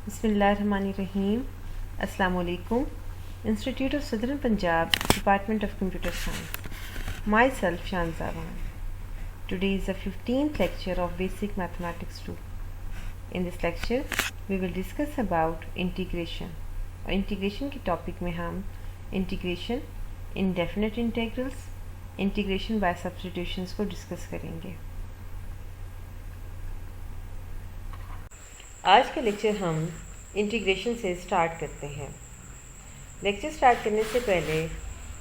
Bismillahirrahmanirrahim. Assalamu alaikum. Institute of Southern Punjab, Department of Computer Science. Myself Shan Zawan. Today is the 15th lecture of Basic Mathematics 2. In this lecture, we will discuss about integration. और integration के topic में हम integration, indefinite integrals, integration by substitutions को discuss करेंगे. आज का lecture हम integration से स्टार्ट करते हैं. लेक्चर स्टार्ट करने से पहले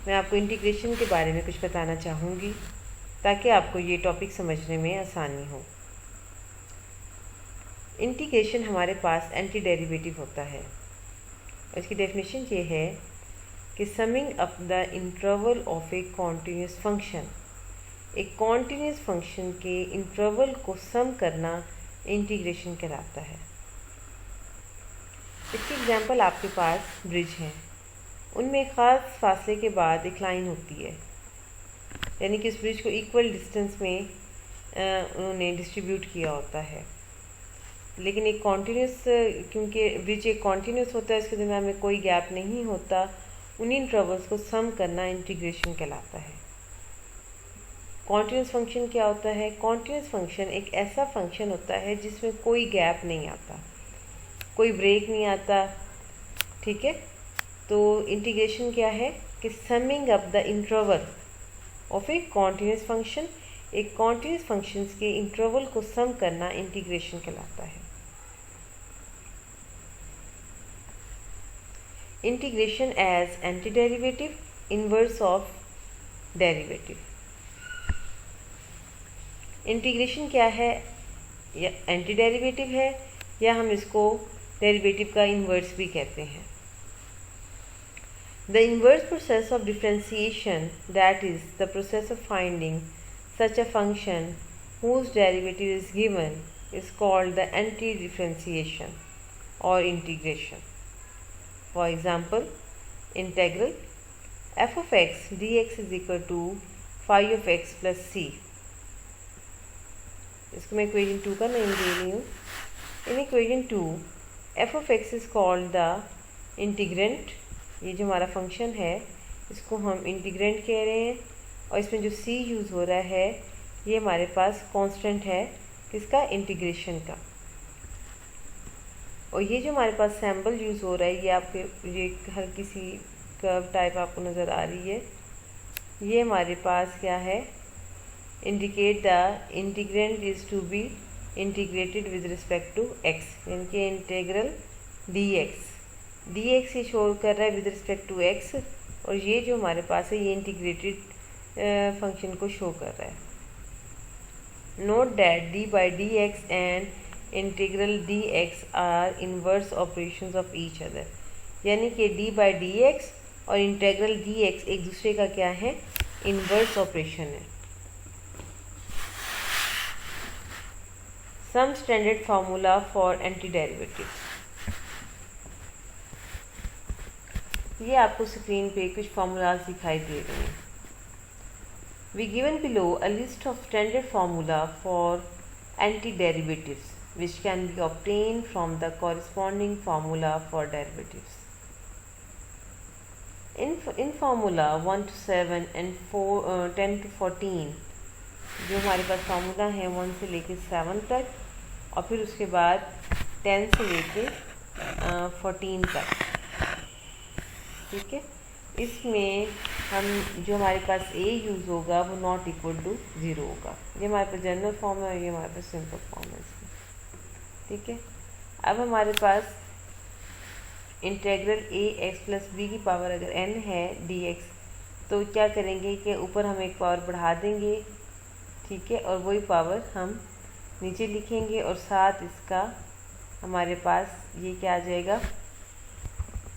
मैं आपको इंटीग्रेशन के बारे में कुछ बताना चाहूँगी ताकि आपको ये टॉपिक समझने में आसानी हो. इंटीग्रेशन हमारे पास एंटी डेरिवेटिव होता है. इसकी डेफिनेशन ये है कि summing up the interval of a continuous function. एक कॉन्टीन्यूस फंक्शन के इंटरवल को सम करना इंटीग्रेशन कहलाता है. इसकी एग्जांपल आपके पास ब्रिज हैं. उनमें एक ख़ास फासले के बाद एक लाइन होती है, यानी कि इस ब्रिज को इक्वल डिस्टेंस में उन्होंने डिस्ट्रीब्यूट किया होता है. लेकिन एक कॉन्टीन्यूस, क्योंकि ब्रिज एक कॉन्टीन्यूस होता है, इसके दरम्यान में कोई गैप नहीं होता, उन्हीं इंटरवल्स को सम करना इंटीग्रेशन कहलाता है. कॉन्टीन्यूस फंक्शन क्या होता है? कॉन्टीन्यूस फंक्शन एक ऐसा फंक्शन होता है जिसमें कोई गैप नहीं आता, कोई ब्रेक नहीं आता. ठीक है, तो इंटीग्रेशन क्या है कि summing up the interval of a continuous function. एक कॉन्टीन्यूस फंक्शंस के इंटरवल को सम करना इंटीग्रेशन कहलाता है. Integration as anti derivative, inverse of derivative. Integration क्या है? या एंटी डेरिवेटिव है, या हम इसको डेरिवेटिव का इन्वर्स भी कहते हैं. The inverse process of differentiation, that is the process of finding such a function whose derivative is given, is called the anti-differentiation or integration. For example, integral f of x dx is equal to phi of x plus c. इसको मैं equation 2 का name दे रही हूँ. In equation 2 f of x is called the integrand. ये जो हमारा function है इसको हम इंटीग्रेंट कह रहे हैं, और इसमें जो c यूज़ हो रहा है ये हमारे पास कांस्टेंट है किसका? इंटीग्रेशन का. और ये जो हमारे पास सैम्बल यूज़ हो रहा है, ये आपके ये हल्की सी कर्व टाइप आपको नज़र आ रही है. ये हमारे पास क्या है? Indicate the integrand is to be integrated with respect to x, यानी कि इंटीग्रल dx ये शो कर रहा है विद रिस्पेक्ट टू x, और ये जो हमारे पास है ये इंटीग्रेटेड फंक्शन को शो कर रहा है. Note that d by dx and integral dx are inverse operations of each other. यानी कि d by dx और इंटीग्रल dx एक दूसरे का क्या है? इनवर्स ऑपरेशन है. Some standard formula for antiderivatives. ये आपको स्क्रीन पे कुछ फार्मूलाज दिखाई दे रहे हैं. We given below a list of standard formula for antiderivatives which can be obtained from the corresponding formula for derivatives. In formula 1 to 7 and 10 to 14, जो हमारे पास formula है 1 से लेके 7 तक, और फिर उसके बाद 10 से लेके 14 तक. ठीक है, इसमें हम जो हमारे पास a यूज़ होगा वो नॉट इक्वल टू 0 होगा. ये हमारे पास जनरल फॉर्म है और ये हमारे पास सिंपल फॉर्म है इसकी. ठीक है, अब हमारे पास integral a x plus b की पावर अगर n है dx, तो क्या करेंगे कि ऊपर हम एक पावर बढ़ा देंगे. ठीक है, और वही पावर हम नीचे लिखेंगे, और साथ इसका हमारे पास ये क्या आ जाएगा?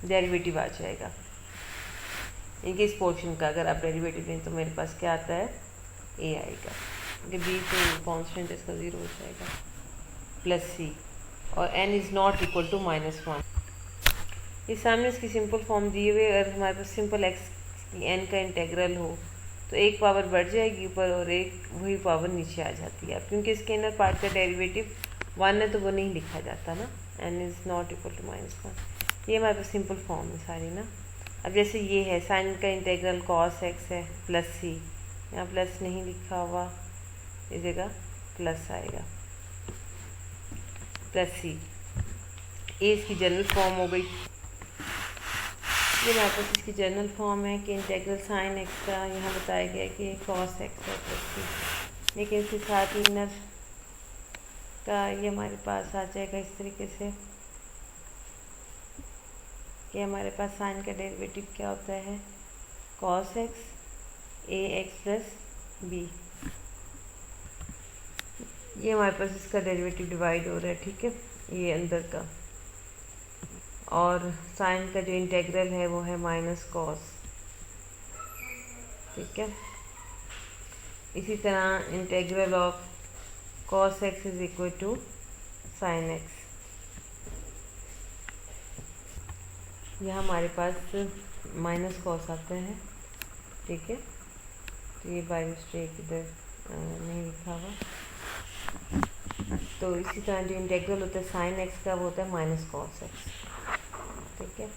डेरिवेटिव आ जाएगा. इनके इस पोर्शन का अगर आप डेरिवेटिव लें तो मेरे पास क्या आता है? a आएगा. बी तो कॉन्स्टेंट इसका 0 हो जाएगा प्लस c, और n is not equal to -1. ये सामने इसकी सिंपल फॉर्म दिए हुए. अगर हमारे पास सिंपल x की n का इंटेग्रल हो तो एक पावर बढ़ जाएगी ऊपर और एक वही पावर नीचे आ जाती है. अब क्योंकि इसके इनर पार्ट का डेरिवेटिव 1 है तो वो नहीं लिखा जाता ना, n is not equal to -1। ये हमारे पास सिंपल फॉर्म है सारी ना। अब जैसे ये है साइन का इंटीग्रल कॉस एक्स है प्लस सी, यहाँ प्लस नहीं लिखा हुआ, इस जगह प्लस आएगा, प्लस सी। ये इसकी जनरल फॉर्म हो गई। ये हमारे पास इसकी जनरल फॉर्म है कि इंटीग्रल साइन एक्स का यहाँ बताया गया कि कॉस एक्स है प्लस सी, लेकिन इसके साथ ही इनर का ये हमारे पास आ जाएगा इस तरीके से कि हमारे पास साइन का डेरिवेटिव क्या होता है, कॉस एक्स ए एक्स प्लस बी। ये हमारे पास इसका डेरिवेटिव डिवाइड हो रहा है, ठीक है, ये अंदर का। और साइन का जो इंटीग्रल है वो है माइनस कॉस, ठीक है। इसी तरह integral of cos x is equal to sine x. यहाँ हमारे पास माइनस कॉस आता है, ठीक है, तो ये बाय मिस्टेक इधर नहीं लिखा हुआ। तो इसी तरह जो इंटीग्रल होता है साइन एक्स का वो होता है माइनस कॉस एक्स, ठीक है,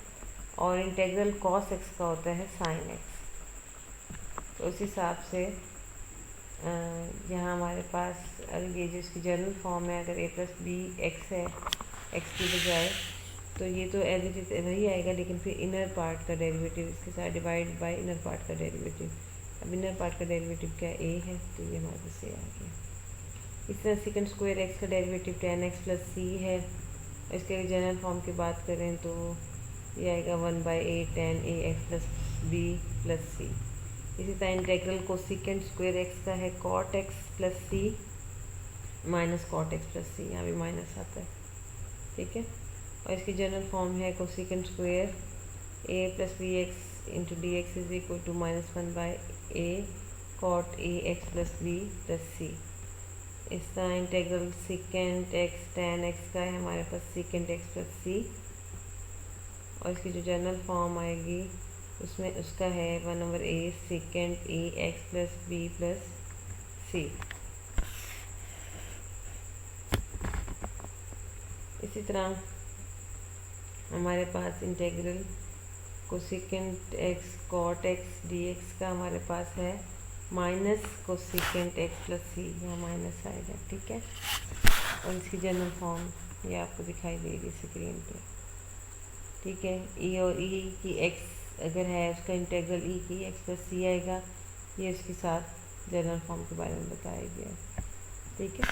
और इंटीग्रल कॉस एक्स का होता है साइन एक्स। तो उस हिसाब से यहाँ हमारे पास ये जो इसकी जनरल फॉर्म है, अगर ए प्लस बी एक्स है एक्स की बजाय, तो ये तो एज इट इज़ वही आएगा, लेकिन फिर इनर पार्ट का डेरिवेटिव इसके साथ डिवाइड बाय इनर पार्ट का डेरिवेटिव। अब इनर पार्ट का डेरिवेटिव क्या ए है, तो ये हमारे पास ए आ गया। इस तरह सेकंड स्क्वायर एक्स का derivative tan x plus C है। इसके जनरल फॉर्म की बात करें तो ये आएगा 1/8 tan a x plus B plus C. इसी तरह इंटीग्रल को सेकंड स्क्वायर एक्स का है cot x plus C minus cot x plus C, यहाँ भी माइनस आता है, ठीक है। और इसकी जनरल फॉर्म है cosecant square A plus B X into D X is equal to -1/a cot a x plus B plus C. इस तरह integral second X tan x का है हमारे पास सेकेंड एक्स प्लस सी, और इसकी जो जनरल फॉर्म आएगी उसमें उसका है 1/a second a x plus B plus C. इसी तरह हमारे पास integral cosecant X cot X D X का हमारे पास है minus cosecant X plus C, यहाँ माइनस आएगा, ठीक है। और इसकी जनरल फॉर्म ये आपको दिखाई देगी स्क्रीन पे, ठीक है। ई और ई की एक्स अगर है उसका इंटीग्रल ई की एक्स प्लस सी आएगा, ये इसके साथ जनरल फॉर्म के बारे में बताया गया, ठीक है।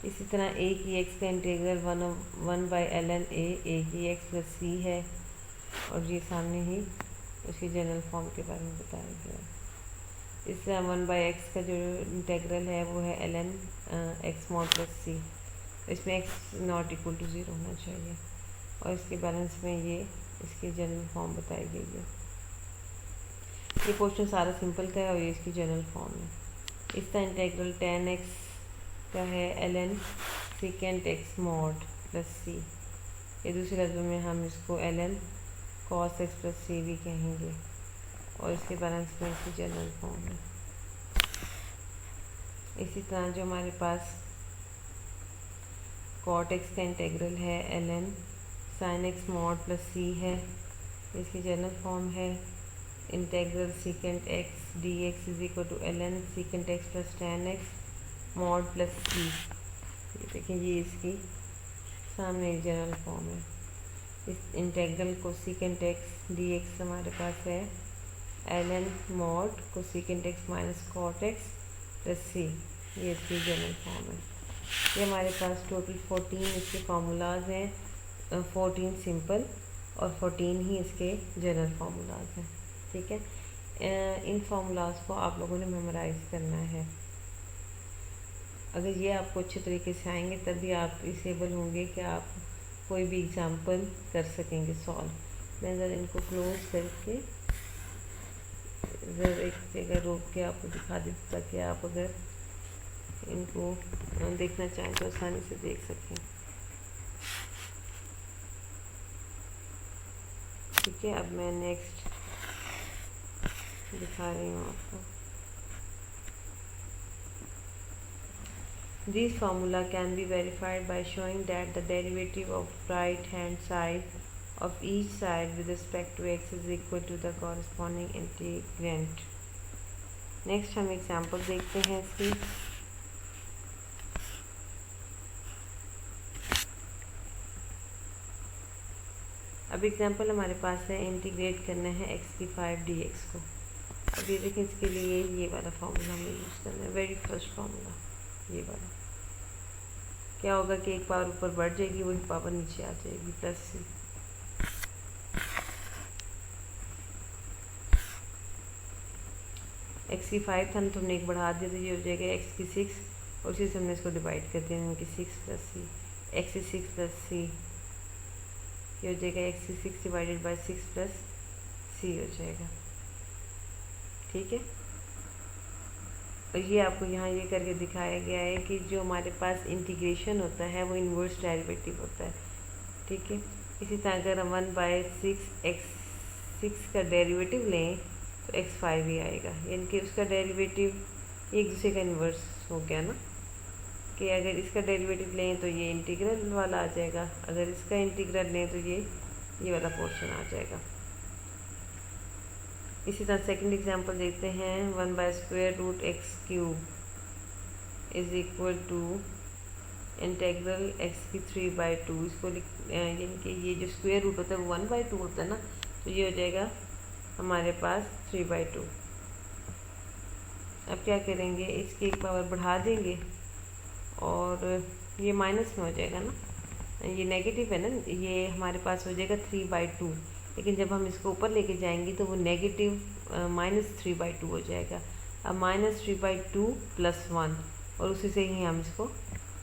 इसी तरह ए की एक्स का इंटीग्रल 1/ln a की एक्स प्लस सी है, और ये सामने ही उसकी जनरल फॉर्म के बारे में बताया गया है। इस तरह 1/x का जो इंटीग्रल है वो है ln x मॉड प्लस सी, इसमें x नॉट इक्वल टू 0 होना चाहिए, और इसके बैलेंस में ये इसकी जनरल फॉर्म बताई गई है। ये क्वेश्चन सारा सिंपल का है और ये इसकी जनरल फॉर्म है। इस तरह इंटीग्रल tan x का है ln second X mod plus C, ये दूसरे लफ्ज़ों में हम इसको ln cos x plus C भी कहेंगे, और इसके बैलेंस में इसकी जनरल फॉर्म है। इसी तरह जो हमारे पास cot x का इंटीग्रल है ln sin x mod plus C है, इसकी जनरल फॉर्म है integral second X D X is equal to ln second X plus tan x mod plus C. ये देखिए ये इसकी सामने जनरल फॉर्म है। इस इंटीग्रल को सेकेंड एक्स डी एक्स हमारे पास है ln मॉड को second X minus cot X plus C, ये इसकी जनरल फॉर्म है। ये हमारे पास टोटल 14 इसके फार्मूलाज हैं, 14 सिंपल और 14 ही इसके जनरल फार्मूलाज हैं, ठीक है। इन फार्मूलाज को आप लोगों ने मेमोराइज करना है। अगर ये आपको अच्छे तरीके से आएंगे तभी आप इस एबल होंगे कि आप कोई भी एग्जाम्पल कर सकेंगे सॉल्व। मैं ज़रा इनको क्लोज करके ज़रा एक जगह रोक के आपको दिखा देती ताकि आप अगर इनको देखना चाहें तो आसानी से देख सकें, ठीक है। अब मैं नेक्स्ट दिखा रही हूँ आपको। This formula can be verified by showing that the derivative of right hand side of each side with respect to x is equal to the corresponding integrand. Next हम एग्जाम्पल देखते हैं इसकी। अब एग्जाम्पल हमारे पास है, इंटीग्रेट करना है x की 5 dx को। अब ये देखें, इसके लिए ये वाला फार्मूला हमें यूज़ करना है, वेरी फर्स्ट फार्मूला ये वाला। क्या होगा कि एक पावर ऊपर बढ़ जाएगी, वही पावर नीचे आ जाएगी, प्लस सी। x की 5 था ना, तो हमने एक बढ़ा दिया, तो ये हो जाएगा x की 6, और उसी से हमने इसको डिवाइड कर दिया कि 6 प्लस सी, x की 6 प्लस सी, ये हो जाएगा x की 6 डिवाइडेड बाई 6 प्लस सी हो जाएगा। ठीक है, और ये आपको यहाँ ये करके दिखाया गया है कि जो हमारे पास इंटीग्रेशन होता है वो इन्वर्स डेरिवेटिव होता है। ठीक है, इसी तरह अगर हम 1/6 x6 का डेरिवेटिव लें तो x5 ही आएगा, यानी कि उसका डेरिवेटिव एक दूसरे का इन्वर्स हो गया ना, कि अगर इसका डेरिवेटिव लें तो ये इंटीग्रल वाला आ जाएगा, अगर इसका इंटीग्रल लें तो ये वाला पोर्शन आ जाएगा। इसी तरह सेकंड एग्जांपल देखते हैं, 1/√x³ is equal to integral x की 3/2। इसको यानी कि ये जो स्क्वायर रूट होता है वो 1/2 होता है ना, तो ये हो जाएगा हमारे पास 3/2। अब क्या करेंगे, इसकी एक पावर बढ़ा देंगे और ये माइनस में हो जाएगा ना, ये नेगेटिव है ना, ये हमारे पास हो जाएगा 3/2, लेकिन जब हम इसको ऊपर लेके जाएंगे तो वो नेगेटिव -3/2 हो जाएगा। अब -3/2 + 1, और उसी से ही हम इसको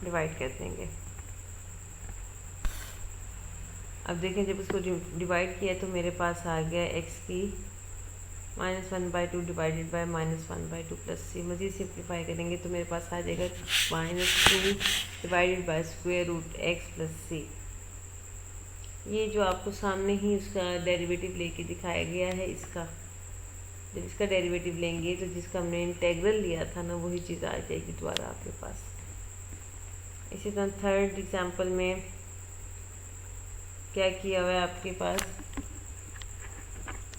डिवाइड कर देंगे। अब देखें, जब इसको डिवाइड किया तो मेरे पास आ गया x की -1/2 डिवाइडेड बाय -1/2 प्लस सी। मज़ीद सिंप्लीफाई करेंगे तो मेरे पास आ जाएगा -2 divided by √x plus C. ये जो आपको सामने ही उसका डेरिवेटिव लेके दिखाया गया है, इसका जब इसका डेरिवेटिव लेंगे तो जिसका हमने इंटेग्रल लिया था ना, वही चीज़ आ जाएगी दोबारा आपके पास। इसी तरह थर्ड एग्जांपल में क्या किया हुआ है आपके पास,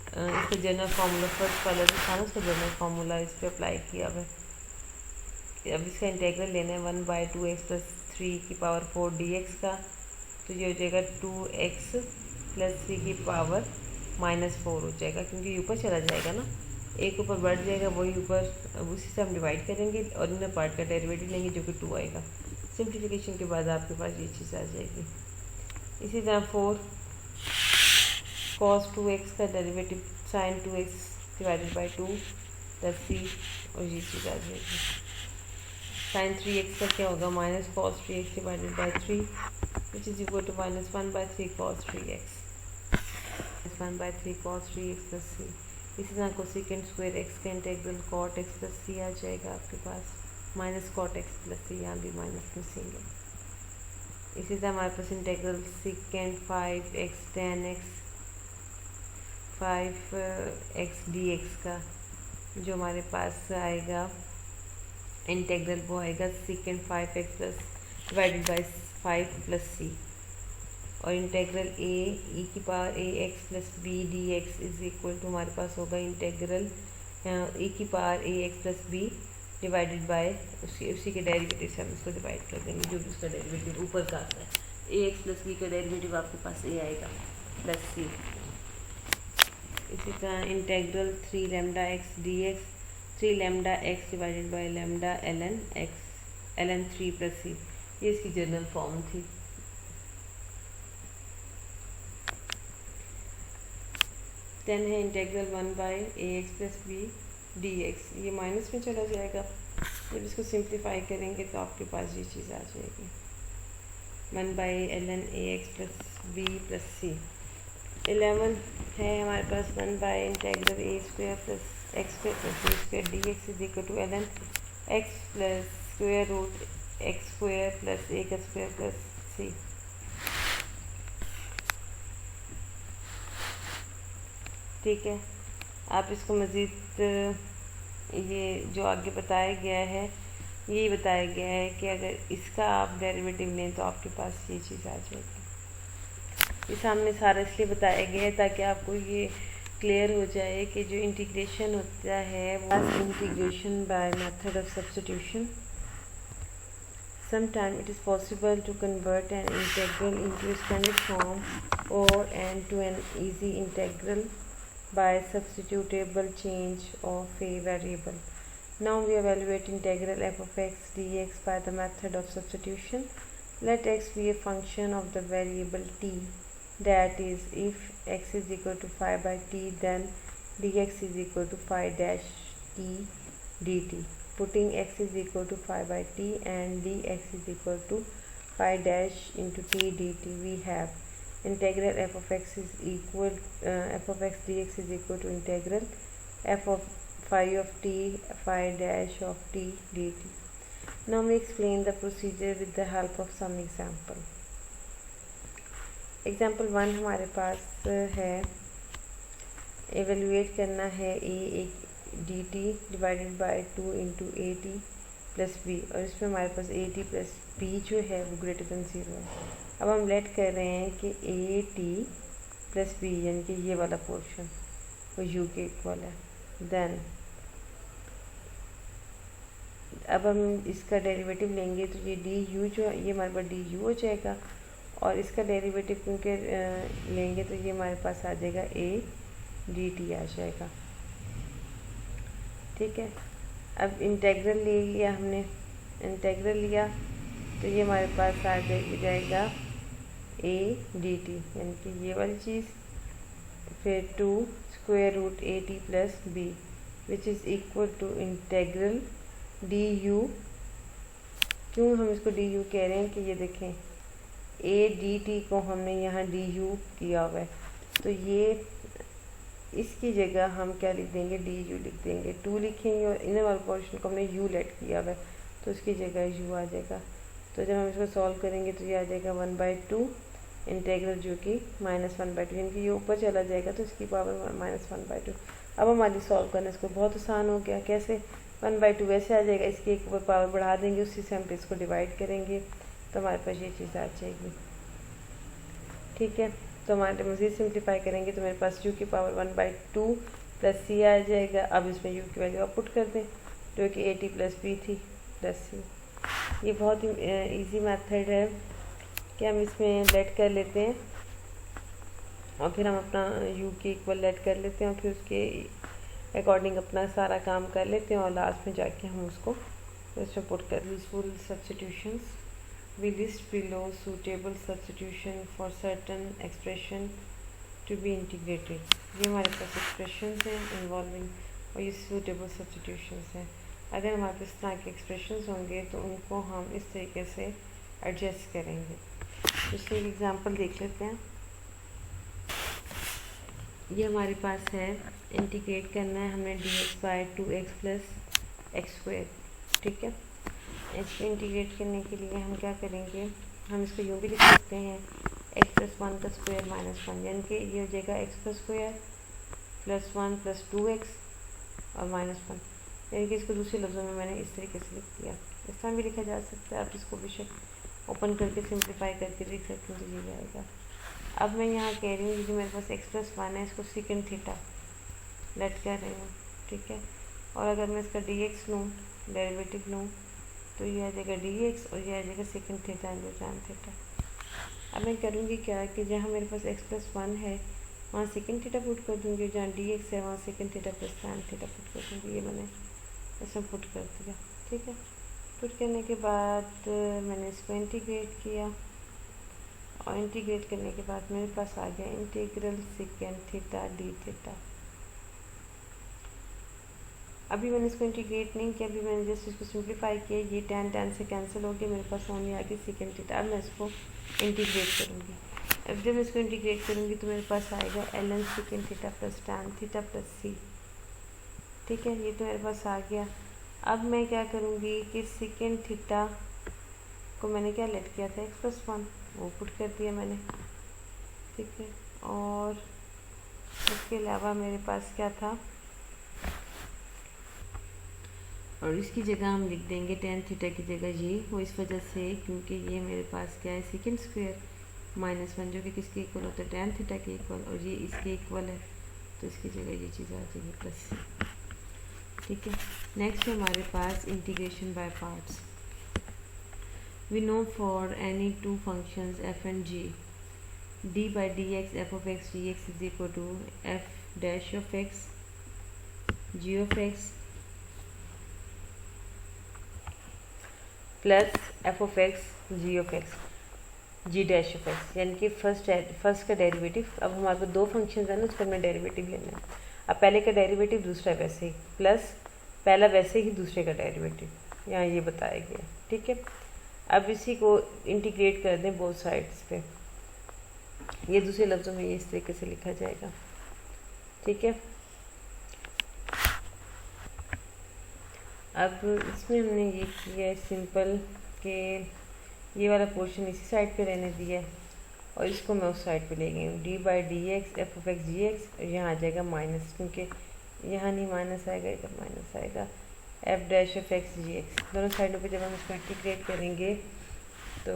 इसका जनरल फार्मूला फर्स्ट वाला जो था ना, उसका जनरल फार्मूला इस पर अप्लाई किया हुआ है। अब इसका इंटेग्रल लेना है 1/2x + 3⁴ dx का, तो ये हो जाएगा 2x + 3⁻⁻4 हो जाएगा, क्योंकि ऊपर चला जाएगा ना, एक ऊपर बढ़ जाएगा, वही ऊपर, उसी से हम डिवाइड करेंगे और इनर पार्ट का डेरिवेटिव लेंगे जो कि 2 आएगा। सिंप्लीफिकेशन के बाद आपके पास ये चीज़ आ जाएगी। इसी तरह 4 cos 2x का derivative sin 2x divided by 2 + c, और ये चीज़ आ जाएगी। sin 3x का क्या होगा, -cos 3x divided by 3 which is equal to -1/3 cos 3x, -1/3 cos 3x plus c। इसी तरह कोसेकेंट स्क्वायर x का integral cot x plus c आ जाएगा आपके पास, -cot x plus c, यहाँ भी माइनस मिसिंग है। इसी तरह हमारे पास integral secant 5x tan x 5x dx का जो हमारे पास आएगा इंटीग्रल, वो आएगा second 5x plus divided by 5 + c, और integral ax + b dx is equal to हमारे पास होगा integral ax + b divided by उसी के डेरिवेटिव से हम इसको डिवाइड कर देंगे, जो भी उसका डेरिवेटिव ऊपर का आता है। ax + b का डेरिवेटिव आपके पास a आएगा प्लस c। इसी तरह integral 3λx dx 3λx divided by λ ln 3 + c, ये इसकी जनरल फॉर्म थी। देन है इंटीग्रल 1/ax + b dx, ये माइनस में चला जाएगा, जब इसको सिंप्लीफाई करेंगे तो आपके पास ये चीज़ आ जाएगी 1/ln ax + b + c। 11 है हमारे पास 1/इंटीग्रल a² + x² + b² dx is equal to ln x + √x² + a² + c। ठीक है, आप इसको मज़ीद ये जो आगे बताया गया है यही बताया गया है कि अगर इसका आप डेरिवेटिव लें तो आपके पास ये चीज़ आ जाएगी। ये सामने सारा इसलिए बताया गया है ताकि आपको ये क्लियर हो जाए कि जो इंटीग्रेशन होता है वो integration by method of substitution. Sometimes it is possible to convert an integral into a standard form or and to an easy integral by substitutable change of a variable. Now we evaluate integral f of x dx by the method of substitution. Let x be a function of the variable t. That is, if x is equal to phi by t, then dx is equal to phi dash t dt. Putting x is equal to phi by t and dx is equal to phi dash into t dt, we have integral f of x is equal f of x dx is equal to integral f of phi of t phi dash of t dt. Now we explain the procedure with the help of some example. Example 1 हमारे पास है, evaluate करना है a एक d t divided by 2 into a t plus b, और इसमें हमारे पास ए टी प्लस बी जो है वो ग्रेटर दैन 0 है। अब हम लेट कर रहे हैं कि ए टी प्लस बी यानी कि ये वाला पोर्शन वो यू के इक्वल है। देन अब हम इसका डेरिवेटिव लेंगे तो ये डी यू जो ये हमारे पास डी यू हो जाएगा, और इसका डेरिवेटिव क्योंकि लेंगे तो ये हमारे पास आ जाएगा ए डी टी आ जाएगा। ठीक है, अब इंटेग्रल ले लिया हमने, इंटेग्रल लिया तो ये हमारे पास आ जाएगा ए डी टी यानी कि ये वाली चीज़, फिर 2 square root a t plus b which is equal to integral d u. क्यों हम इसको डी यू कह रहे हैं कि ये देखें ए डी टी को हमने यहाँ डी यू किया हुआ है, तो ये इसकी जगह हम क्या लिख देंगे, डी यू लिख देंगे, 2 लिखेंगे और इनर वाले पोर्शन को हमने यू लेट किया हुआ है तो उसकी जगह यू आ जाएगा। तो जब हम इसको सॉल्व करेंगे तो ये आ जाएगा 1/2 इंटेग्रल जो कि -1/2 यानी कि ये ऊपर चला जाएगा तो इसकी पावर -1/2। अब हमारी सॉल्व करना इसको बहुत आसान हो गया। कैसे, 1/2 वैसे आ जाएगा, इसकी एक ऊपर पावर बढ़ा देंगे, उसी से हम इसको डिवाइड करेंगे तो हमारे पास ये चीज़ आ जाएगी। ठीक है, तो हमारे मज़ीद सिंप्लीफाई करेंगे तो मेरे पास यू की पावर 1/2 प्लस सी आ जाएगा। अब इसमें यू की वैल्यू आप पुट कर दें जो कि ए टी प्लस बी थी प्लस सी। ये बहुत ही ईजी मेथड है कि हम इसमें लेट कर लेते हैं और फिर हम अपना यू के इक्वल लेट कर लेते हैं और फिर उसके अकॉर्डिंग अपना सारा काम कर लेते हैं और लास्ट में जाके हम उसको इसमें पुट कर। Useful substitutions, we list below suitable substitution for certain expression to be integrated। ये हमारे पास expressions हैं involving और ये suitable substitutions हैं। अगर हमारे पास इस तरह के expressions होंगे तो उनको हम इस तरीके से adjust करेंगे। इसलिए एक एग्जांपल देख लेते हैं। ये हमारे पास है, इंटीग्रेट करना है हमने dx by 2x plus x square. ठीक है, इसको इंटीग्रेट करने के लिए हम क्या करेंगे, हम इसको यूँ भी लिख सकते हैं x प्लस 1 का स्क्वायर माइनस 1 यानी कि ये हो जाएगा x का स्क्वायर प्लस 1 प्लस 2x और -1, यानी कि इसको दूसरे लफ्ज़ों में मैंने इस तरीके से लिख दिया। इस तरह भी लिखा जा सकता है, आप इसको बेशक ओपन करके सिंप्लीफाई करके लिख सकते हैं तो ये जाएगा। अब मैं यहाँ कह रही हूँ कि मेरे पास x प्लस 1 है, इसको सेकंड थीटा लेट कर रही हूँ। ठीक है, और अगर मैं इसका dx लूँ, डेरिवेटिव लूँ तो ये आ जाएगा dx और ये आ जाएगा second theta into tan theta. अब मैं करूँगी क्या कि जहाँ मेरे पास x प्लस 1 है वहाँ सेकंड थीटा पुट कर दूँगी, जहाँ dx है वहाँ second theta plus tan theta put कर दूँगी। ये मैंने इसमें पुट कर दिया। ठीक है, पुट करने के बाद मैंने इसको इंटीग्रेट किया और इंटीग्रेट करने के बाद मेरे पास आ गया integral second theta D theta. अभी मैंने इसको इंटीग्रेट नहीं किया, अभी मैंने जस्ट इसको सिंप्लीफाई किया, ये tan से कैंसिल हो गया, मेरे पास ओनली आ गई सेकंड थीटा। अब मैं इसको इंटीग्रेट करूँगी। अब जब मैं इसको इंटीग्रेट करूँगी तो मेरे पास आएगा ln second theta plus tan theta plus C. ठीक है, ये तो मेरे पास आ गया। अब मैं क्या करूँगी कि सेकंड थीटा को मैंने क्या लेट किया था x प्लस 1, वो पुट कर दिया मैंने। ठीक है, और उसके अलावा मेरे पास क्या था, और इसकी जगह हम लिख देंगे टेन थीटा की जगह ये, वो इस वजह से क्योंकि ये मेरे पास क्या है सेकेंड स्क्वायर -1 जो कि किसके इक्वल होता है टेन थीटा के इक्वल, और ये इसके इक्वल है, तो इसकी जगह ये चीज़ आ जाएगी प्लस। ठीक है, नेक्स्ट है हमारे पास integration by parts. We know for any two functions f and g d by dx f of x dx is equal to f dash of x g of x plus f of x g of x g dash of x, यानी कि first का derivative. अब हमारे पास दो function है ना, उसका हमें डेरिवेटिव लेना है। अब पहले का डेरिवेटिव दूसरा वैसे ही, प्लस पहला वैसे ही दूसरे का डेरिवेटिव यहाँ ये बताया गया। ठीक है, अब इसी को इंटीग्रेट कर दें बोथ साइड्स पे। ये दूसरे लफ्ज़ों में ये इस तरीके से लिखा जाएगा। ठीक है, अब इसमें हमने ये किया है सिंपल कि ये वाला पोर्शन इसी साइड पे रहने दिया है और इसको मैं उस साइड पे ले गई हूँ। D by d x f of x g x, और यहाँ आ जाएगा माइनस, क्योंकि यहाँ नहीं माइनस आएगा, इधर माइनस आएगा। F dash of x g x, दोनों साइडों पे जब हम इसको इंटीग्रेट करेंगे तो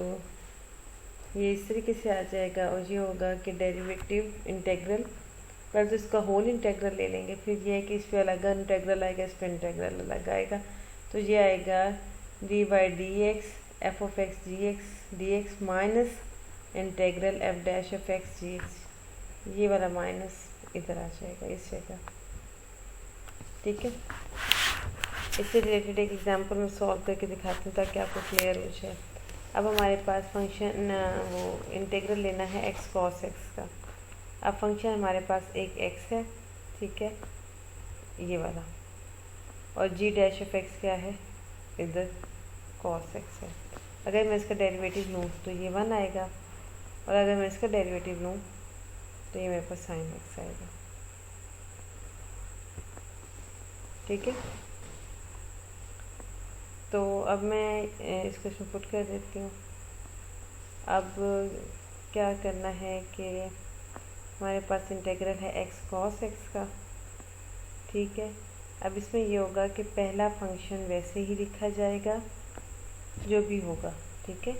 ये इस तरीके से आ जाएगा। और ये होगा कि डेरिवेटिव इंटेग्रल, पहले तो इसका होल इंटेग्रल ले लेंगे, फिर ये है कि इस पर अलग इंटेग्रल आएगा, इस पर इंटेग्रल अलग आएगा। तो ये आएगा d by d x f of x D x minus integral f dash of x g x, ये वाला माइनस इधर आ जाएगा इस जगह। ठीक है, इससे रिलेटेड एक एग्जांपल मैं सॉल्व करके दिखाती हूँ ताकि आपको क्लियर हो जाए। अब हमारे पास फंक्शन वो इंटेग्रल लेना है एक्स कॉस एक्स का। अब फंक्शन हमारे पास एक एक्स है, ठीक है, ये वाला, और जी डैश ऑफ एक्स क्या है, इधर कॉस एक्स है। अगर मैं इसका डेरिवेटिव लूँ तो ये 1 आएगा, और अगर मैं इसका डेरिवेटिव लूँ तो ये मेरे पास साइन एक्स आएगा। ठीक है, तो अब मैं इसको इसमें पुट कर देती हूँ। अब क्या करना है कि हमारे पास इंटेग्रल है एक्स कॉस एक्स का। ठीक है, अब इसमें ये होगा कि पहला फंक्शन वैसे ही लिखा जाएगा जो भी होगा। ठीक है,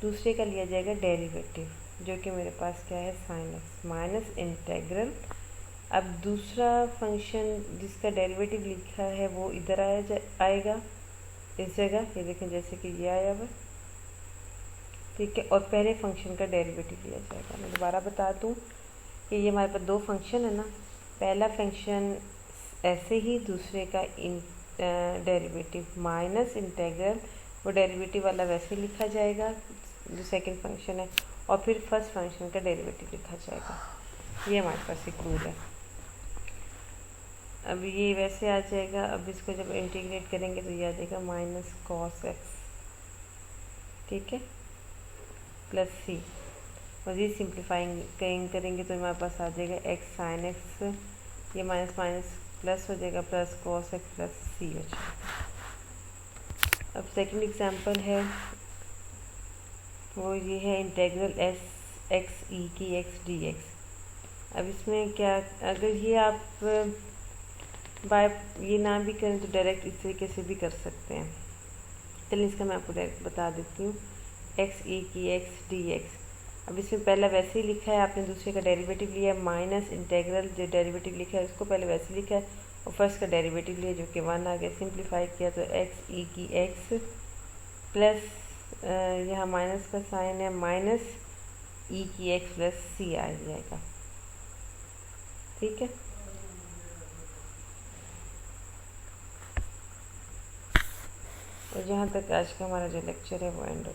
दूसरे का लिया जाएगा डेरिवेटिव, जो कि मेरे पास क्या है साइन एक्स माइनस इंटेग्रल। अब दूसरा फंक्शन जिसका डेरिवेटिव लिखा है वो इधर आएगा इस जगह, ये देखें जैसे कि ये आया हुआ। ठीक है, और पहले फंक्शन का डेरिवेटिव लिया जाएगा। मैं दोबारा बता दूं कि ये हमारे पास दो फंक्शन है ना, पहला फंक्शन ऐसे ही, दूसरे का डेरिवेटिव माइनस इंटेग्रल, वो डेरिवेटिव वाला वैसे लिखा जाएगा जो सेकंड फंक्शन है, और फिर फर्स्ट फंक्शन का डेरिवेटिव लिखा जाएगा। ये हमारे पास एक रूल है। अब ये वैसे आ जाएगा। अब इसको जब इंटीग्रेट करेंगे तो ये आ जाएगा माइनस कॉस एक्स, ठीक है, प्लस सी, और ये सिंप्लीफाइंग करेंगे तो हमारे पास आ जाएगा एक्स साइन एक्स, ये माइनस माइनस प्लस हो जाएगा, प्लस कॉस एक्स प्लस सी हो जाएगा। अब सेकंड एग्जांपल है वो ये है इंटेग्रल एस एक्स ई की एक्स डी एक्स। अब इसमें क्या, अगर ये आप बाय ये ना भी करें तो डायरेक्ट इस तरीके से भी कर सकते हैं। चलिए इसका मैं आपको डायरेक्ट बता देती हूँ, एक्स ई की एक्स डी एक्स। अब इसमें पहला वैसे ही लिखा है, आपने दूसरे का डेरिवेटिव लिया है, माइनस इंटेग्रल जो डेरिवेटिव लिखा है उसको पहले वैसे लिखा है, और फर्स्ट का डेरिवेटिव लिया जो कि 1 आ गया। सिंप्लीफाई किया तो एक्स ई की एक्स प्लस यहाँ माइनस का साइन है, माइनस ई की एक्स प्लस सी आ जाएगा। ठीक है, और जहाँ तक आज का हमारा जो लेक्चर है वो एंड